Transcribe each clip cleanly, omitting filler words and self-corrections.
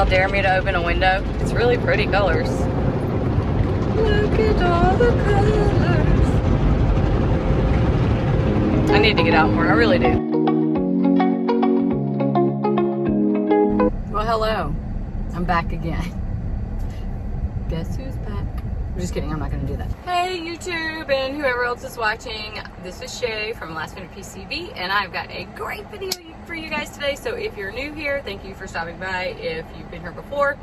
y'all dare me to open a window? It's really pretty colors. Look at all the colors. I need to get out more, I really do. Well, hello. I'm back again. Guess who's back? I'm just kidding, I'm not gonna do that. Hey YouTube and whoever else is watching, this is Shea from Last Minute PCB, and I've got a great video for you guys today. So if you're new here, thank you for stopping by. If you've been here before,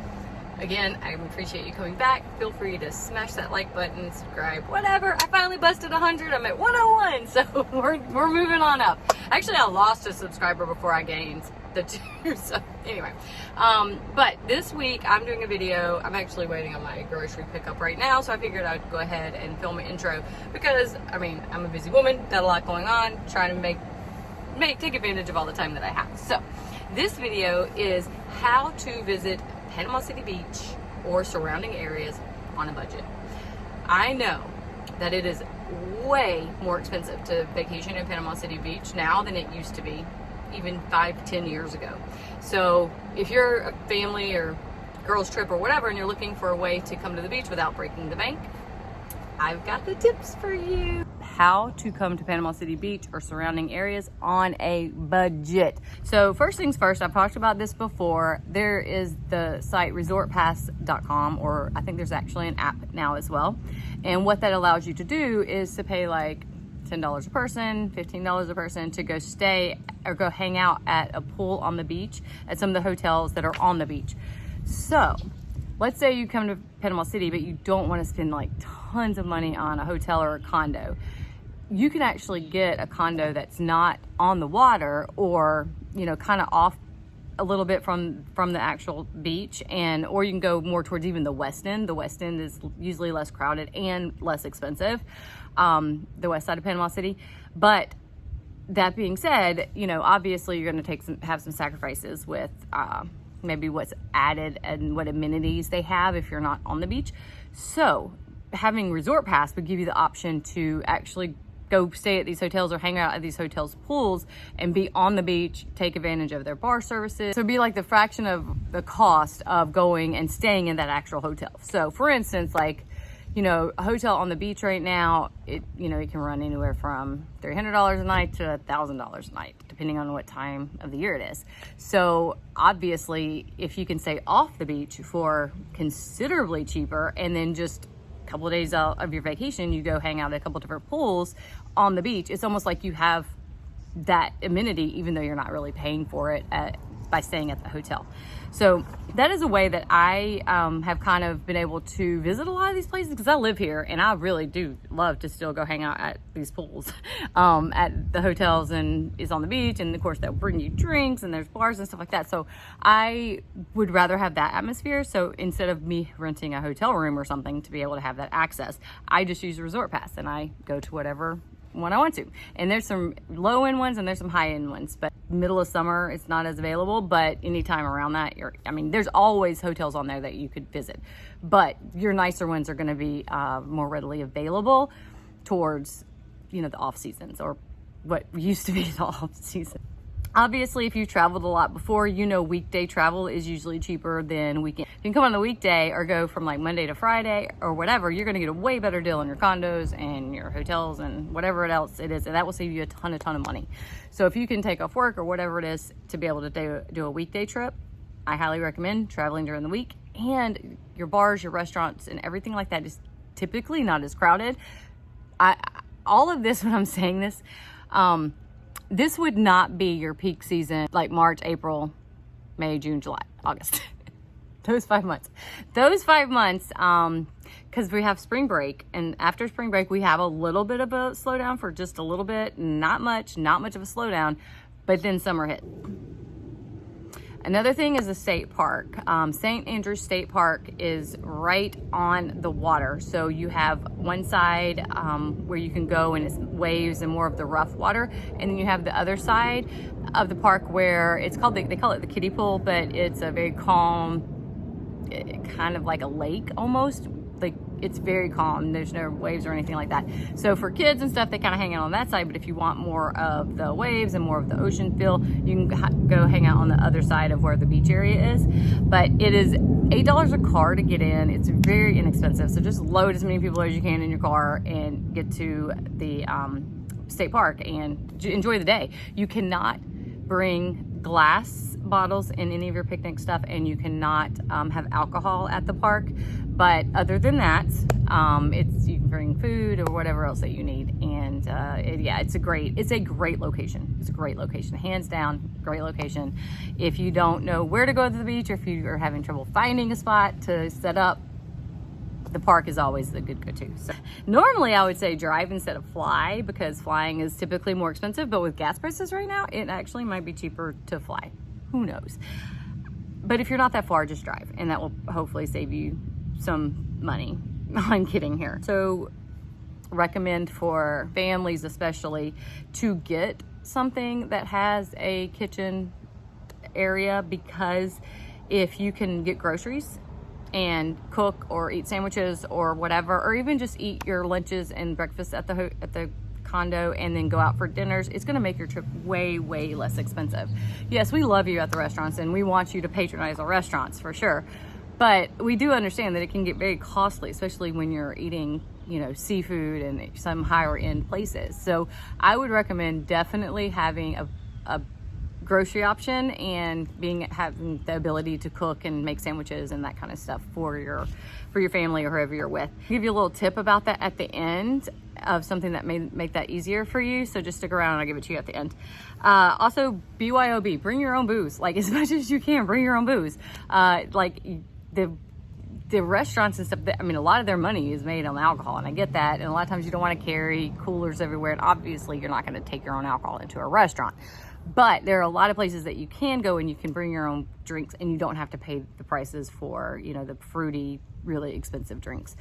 again, I appreciate you coming back. Feel free to smash that like button, subscribe, whatever. I finally busted 100, I'm at 101, so we're moving on up. Actually, I lost a subscriber before I gained the 2, so anyway. But this week I'm doing a video. I'm actually waiting on my grocery pickup right now, so I figured I'd go ahead and film an intro because, I mean, I'm a busy woman, got a lot going on, trying to take advantage of all the time that I have. So this video is how to visit Panama City Beach or surrounding areas on a budget. I know that it is way more expensive to vacation in Panama City Beach now than it used to be even 5-10 years ago. So if you're a family or girls trip or whatever and you're looking for a way to come to the beach without breaking the bank, I've got the tips for you. How to come to Panama City Beach or surrounding areas on a budget. So first things first, I've talked about this before. There is the site resortpass.com, or I think there's actually an app now as well. And what that allows you to do is to pay like $10 a person, $15 a person to go stay or go hang out at a pool on the beach at some of the hotels that are on the beach. So let's say you come to Panama City, but you don't want to spend like tons of money on a hotel or a condo. You can actually get a condo that's not on the water, or, you know, kind of off a little bit from the actual beach, or you can go more towards even the West End. The West End is usually less crowded and less expensive, the west side of Panama City. But that being said, you know, obviously you're going to have some sacrifices with maybe what's added and what amenities they have if you're not on the beach. So having Resort Pass would give you the option to actually go stay at these hotels or hang out at these hotels' pools and be on the beach, take advantage of their bar services. So it'd be like the fraction of the cost of going and staying in that actual hotel. So for instance, like, you know, a hotel on the beach right now, it can run anywhere from $300 a night to $1,000 a night, depending on what time of the year it is. So obviously, if you can stay off the beach for considerably cheaper, and then just a couple of days out of your vacation, you go hang out at a couple different pools on the beach, it's almost like you have that amenity, even though you're not really paying for it by staying at the hotel. So that is a way that I have kind of been able to visit a lot of these places, because I live here and I really do love to still go hang out at these pools at the hotels, and is on the beach, and of course they'll bring you drinks and there's bars and stuff like that. So I would rather have that atmosphere. So instead of me renting a hotel room or something to be able to have that access, I just use Resort Pass and I go to whatever one I want to. And there's some low end ones and there's some high end ones, but middle of summer it's not as available. But anytime around that, there's always hotels on there that you could visit, but your nicer ones are going to be more readily available towards, you know, the off seasons, or what used to be the off season. Obviously, if you've traveled a lot before, you know weekday travel is usually cheaper than weekend. If you can come on the weekday or go from like Monday to Friday or whatever, you're going to get a way better deal on your condos and your hotels and whatever else it is, and that will save you a ton of money. So if you can take off work or whatever it is to be able to do a weekday trip, I highly recommend traveling during the week. And your bars, your restaurants, and everything like that is typically not as crowded. All of this, when I'm saying this, this would not be your peak season, like March, April, May, June, July, August. Those 5 months. Those 5 months, because we have spring break, and after spring break, we have a little bit of a slowdown for just a little bit, not much of a slowdown, but then summer hit. Another thing is the state park. St. Andrews State Park is right on the water. So you have one side where you can go and it's waves and more of the rough water. And then you have the other side of the park where it's called, they call it the kiddie pool, but it's a very calm, kind of like a lake almost, like it's very calm. There's no waves or anything like that. So for kids and stuff, they kind of hang out on that side. But if you want more of the waves and more of the ocean feel, you can go hang out on the other side of where the beach area is. But it is $8 a car to get in. It's very inexpensive. So just load as many people as you can in your car and get to the state park and enjoy the day. You cannot bring glass bottles in any of your picnic stuff, and you cannot have alcohol at the park. But other than that, you can bring food or whatever else that you need. And yeah, it's a great location. It's a great location, hands down, great location. If you don't know where to go to the beach, or if you are having trouble finding a spot to set up, the park is always the good go-to. So normally I would say drive instead of fly, because flying is typically more expensive, but with gas prices right now, it actually might be cheaper to fly. Who knows? But if you're not that far, just drive, and that will hopefully save you some money. I'm kidding here. So recommend for families especially to get something that has a kitchen area, because if you can get groceries and cook or eat sandwiches or whatever, or even just eat your lunches and breakfast at the condo and then go out for dinners, it's going to make your trip way less expensive. Yes, we love you at the restaurants and we want you to patronize our restaurants for sure, but we do understand that it can get very costly, especially when you're eating, you know, seafood and some higher end places. So I would recommend definitely having a grocery option and having the ability to cook and make sandwiches and that kind of stuff for your family or whoever you're with. I'll give you a little tip about that at the end of something that may make that easier for you. So just stick around and I'll give it to you at the end. Also, BYOB, bring your own booze, like as much as you can, bring your own booze. Like the restaurants and stuff, I mean, a lot of their money is made on alcohol, and I get that. And a lot of times you don't want to carry coolers everywhere. And obviously you're not going to take your own alcohol into a restaurant. But there are a lot of places that you can go and you can bring your own drinks, and you don't have to pay the prices for, you know, the fruity, really expensive drinks.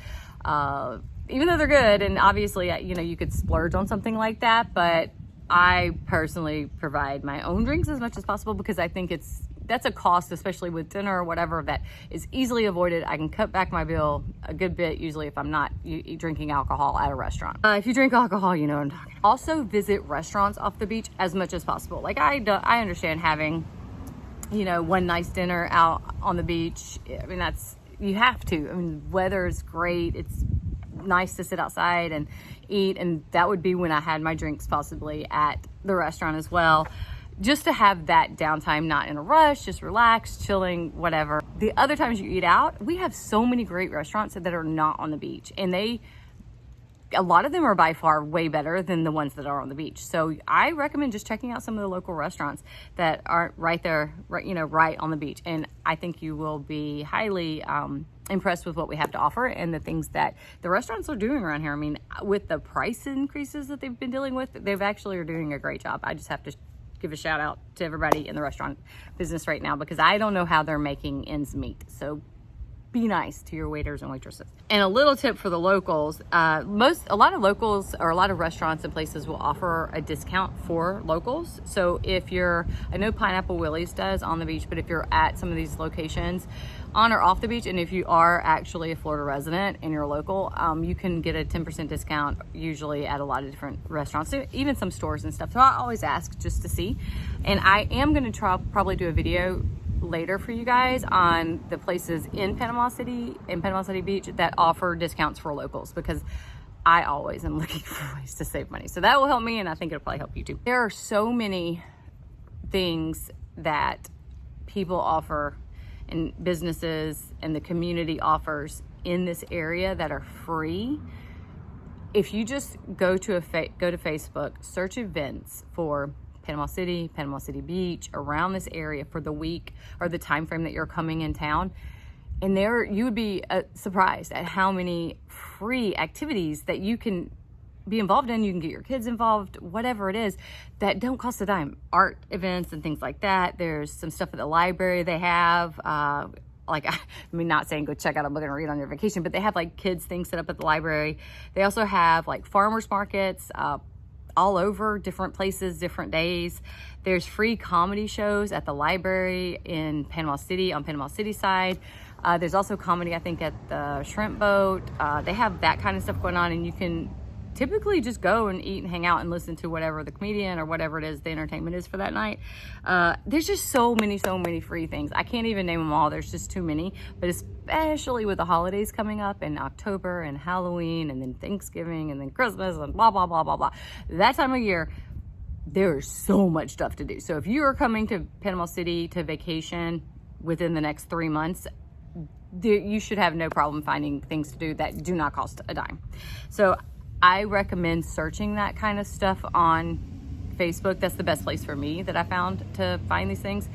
Even though they're good, and obviously, you know, you could splurge on something like that, but I personally provide my own drinks as much as possible, because I think that's a cost, especially with dinner or whatever, that is easily avoided. I can cut back my bill a good bit, usually, if I'm not drinking alcohol at a restaurant. If you drink alcohol, you know what I'm talking about. Also, visit restaurants off the beach as much as possible. Like I understand having, you know, one nice dinner out on the beach. I mean, you have to. I mean, weather is great. It's nice to sit outside and eat, and that would be when I had my drinks possibly at the restaurant as well. Just to have that downtime, not in a rush, just relaxed, chilling, whatever. The other times you eat out, we have so many great restaurants that are not on the beach, and a lot of them are by far way better than the ones that are on the beach. So I recommend just checking out some of the local restaurants that aren't right there, right on the beach. And I think you will be highly impressed with what we have to offer and the things that the restaurants are doing around here. I mean, with the price increases that they've been dealing with, they've actually are doing a great job. I just have to give a shout out to everybody in the restaurant business right now, because I don't know how they're making ends meet. So be nice to your waiters and waitresses. And a little tip for the locals, a lot of locals or a lot of restaurants and places will offer a discount for locals. So if I know Pineapple Willie's does on the beach, but if you're at some of these locations on or off the beach, and if you are actually a Florida resident and you're local, you can get a 10% discount usually at a lot of different restaurants, so even some stores and stuff. So I always ask just to see. And I am going to probably do a video later for you guys on the places in Panama City Beach that offer discounts for locals, because I always am looking for ways to save money. So that will help me, and I think it'll probably help you too. There are so many things that people offer and businesses and the community offers in this area that are free. If you just go to Facebook, search events for Panama City Beach, around this area for the week or the time frame that you're coming in town, and you would be surprised at how many free activities that you can be involved in. You can get your kids involved, whatever it is, that don't cost a dime. Art events and things like that. There's some stuff at the library they have. Not saying go check out a book and read on your vacation, but they have like kids things set up at the library. They also have like farmers markets all over, different places, different days. There's free comedy shows at the library in Panama City, on Panama City side. There's also comedy, I think, at the Shrimp Boat. They have that kind of stuff going on, and you can typically just go and eat and hang out and listen to whatever the comedian or whatever it is the entertainment is for that night. There's just so many free things. I can't even name them all. There's just too many. But especially with the holidays coming up in October and Halloween and then Thanksgiving and then Christmas and blah, blah, blah, blah, blah. That time of year, there's so much stuff to do. So if you are coming to Panama City to vacation within the next 3 months, you should have no problem finding things to do that do not cost a dime. So I recommend searching that kind of stuff on Facebook. That's the best place for me that I found to find these things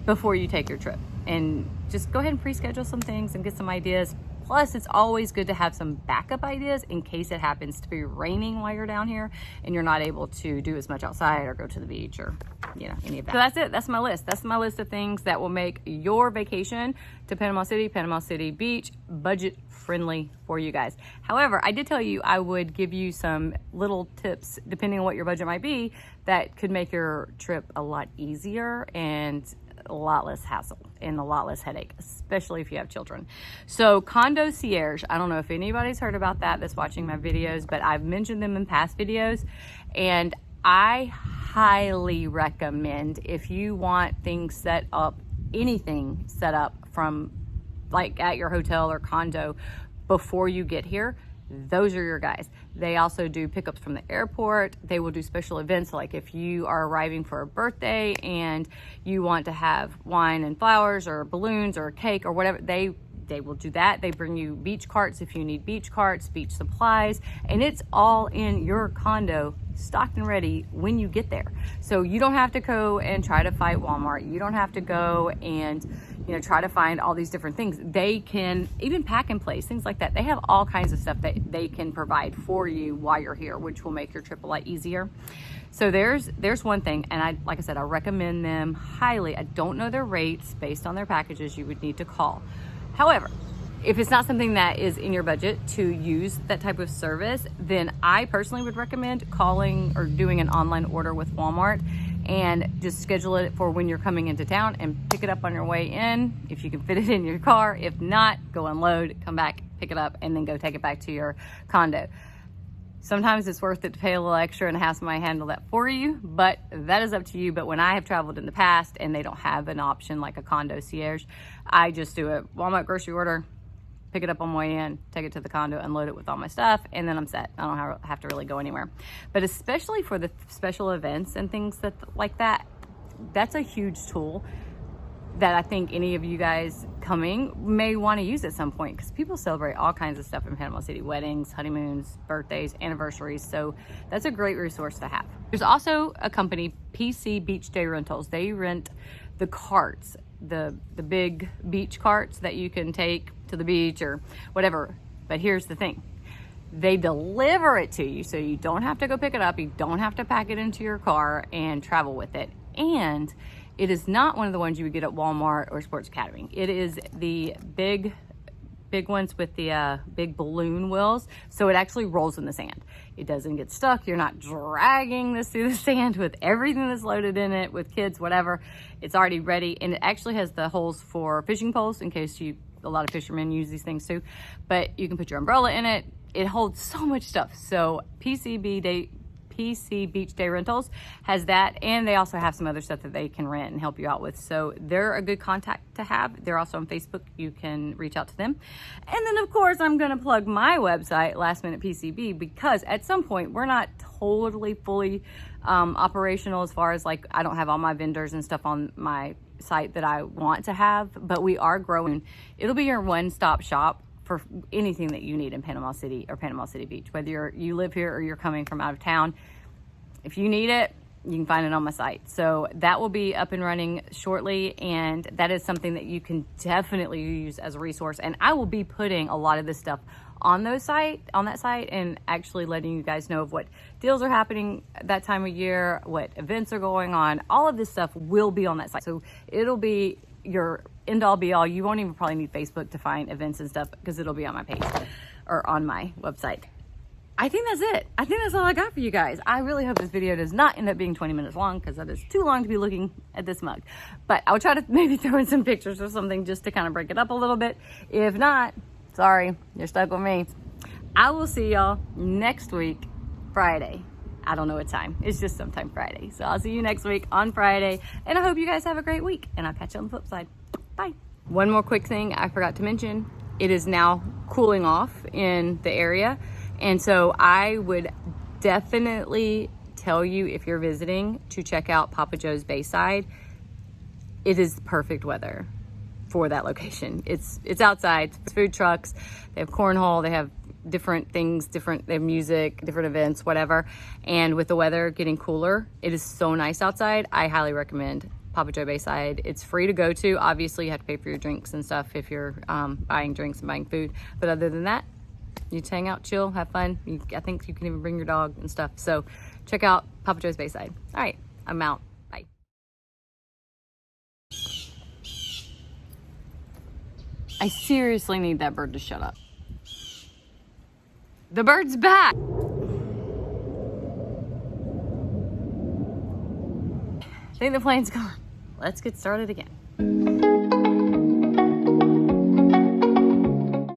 before you take your trip. And just go ahead and pre-schedule some things and get some ideas. Plus, it's always good to have some backup ideas in case it happens to be raining while you're down here and you're not able to do as much outside or go to the beach or, you know, any of that. So that's it. That's my list. That's my list of things that will make your vacation to Panama City Beach budget friendly for you guys. However, I did tell you I would give you some little tips depending on what your budget might be that could make your trip a lot easier and a lot less hassle and a lot less headache, especially if you have children. So CondoCierge, I don't know if anybody's heard about that that's watching my videos, but I've mentioned them in past videos, and I highly recommend if you want things set up, anything set up from like at your hotel or condo before you get here, those are your guys. They also do pickups from the airport. They will do special events, like if you are arriving for a birthday and you want to have wine and flowers or balloons or a cake or whatever, they will do that. They bring you beach carts if you need beach carts, beach supplies, and it's all in your condo, stocked and ready when you get there. So you don't have to go and try to fight Walmart. You don't have to go and, you know, try to find all these different things. They can even pack in place, things like that. They have all kinds of stuff that they can provide for you while you're here, which will make your trip a lot easier. So there's one thing, and like I said, I recommend them highly. I don't know their rates based on their packages. You would need to call. However, if it's not something that is in your budget to use that type of service, then I personally would recommend calling or doing an online order with Walmart and just schedule it for when you're coming into town and pick it up on your way in, if you can fit it in your car. If not, go unload, come back, pick it up, and then go take it back to your condo. Sometimes it's worth it to pay a little extra and have somebody handle that for you, but that is up to you. But when I have traveled in the past and they don't have an option like a CondoCierge, I just do a Walmart grocery order, pick it up on my way in, take it to the condo, unload it with all my stuff, and then I'm set. I don't have to really go anywhere. But especially for the special events and things like that, that's a huge tool that I think any of you guys coming may want to use at some point, because people celebrate all kinds of stuff in Panama City: weddings, honeymoons, birthdays, anniversaries. So that's a great resource to have. There's also a company, PCBeach Day Rentals. They rent the carts, the big beach carts that you can take to the beach or whatever. But here's the thing. They deliver it to you, so you don't have to go pick it up. You don't have to pack it into your car and travel with it. And it is not one of the ones you would get at Walmart or Sports Academy. It is the big ones with the big balloon wheels. So it actually rolls in the sand. It doesn't get stuck. You're not dragging this through the sand with everything that's loaded in it, with kids, whatever. It's already ready. And it actually has the holes for fishing poles in case a lot of fishermen use these things too. But you can put your umbrella in it. It holds so much stuff. So PCBeach Day Rentals has that, and they also have some other stuff that they can rent and help you out with. So they're a good contact to have. They're also on Facebook. You can reach out to them. And then of course I'm going to plug my website, Last Minute PCB, because at some point we're not totally fully operational, as far as like I don't have all my vendors and stuff on my site that I want to have, but we are growing. It'll be your one-stop shop for anything that you need in Panama City or Panama City Beach, whether you live here or you're coming from out of town. If you need it, you can find it on my site. So that will be up and running shortly, and that is something that you can definitely use as a resource. And I will be putting a lot of this stuff on that site, and actually letting you guys know of what deals are happening that time of year, what events are going on. All of this stuff will be on that site. So it'll be your end all be all. You won't even probably need Facebook to find events and stuff, because it'll be on my page or on my website. I think that's it. I think that's all I got for you guys. I really hope this video does not end up being 20 minutes long, because that is too long to be looking at this mug. But I'll try to maybe throw in some pictures or something just to kind of break it up a little bit. If not, sorry, you're stuck with me. I will see y'all next week, Friday. I don't know what time. It's just sometime Friday. So I'll see you next week on Friday. And I hope you guys have a great week. And I'll catch you on the flip side. Bye. One more quick thing I forgot to mention. It is now cooling off in the area. And so I would definitely tell you, if you're visiting, to check out Papa Joe's Bayside. It is perfect weather for that location. It's outside, it's food trucks, they have cornhole, they have different things, they have music, different events, whatever. And with the weather getting cooler, it is so nice outside. I highly recommend Papa Joe Bayside. It's free to go to. Obviously, you have to pay for your drinks and stuff if you're buying drinks and buying food. But other than that, you just hang out, chill, have fun. I think you can even bring your dog and stuff. So check out Papa Joe's Bayside. All right, I'm out. Bye. I seriously need that bird to shut up. The bird's back. I think the plane's gone. Let's get started again.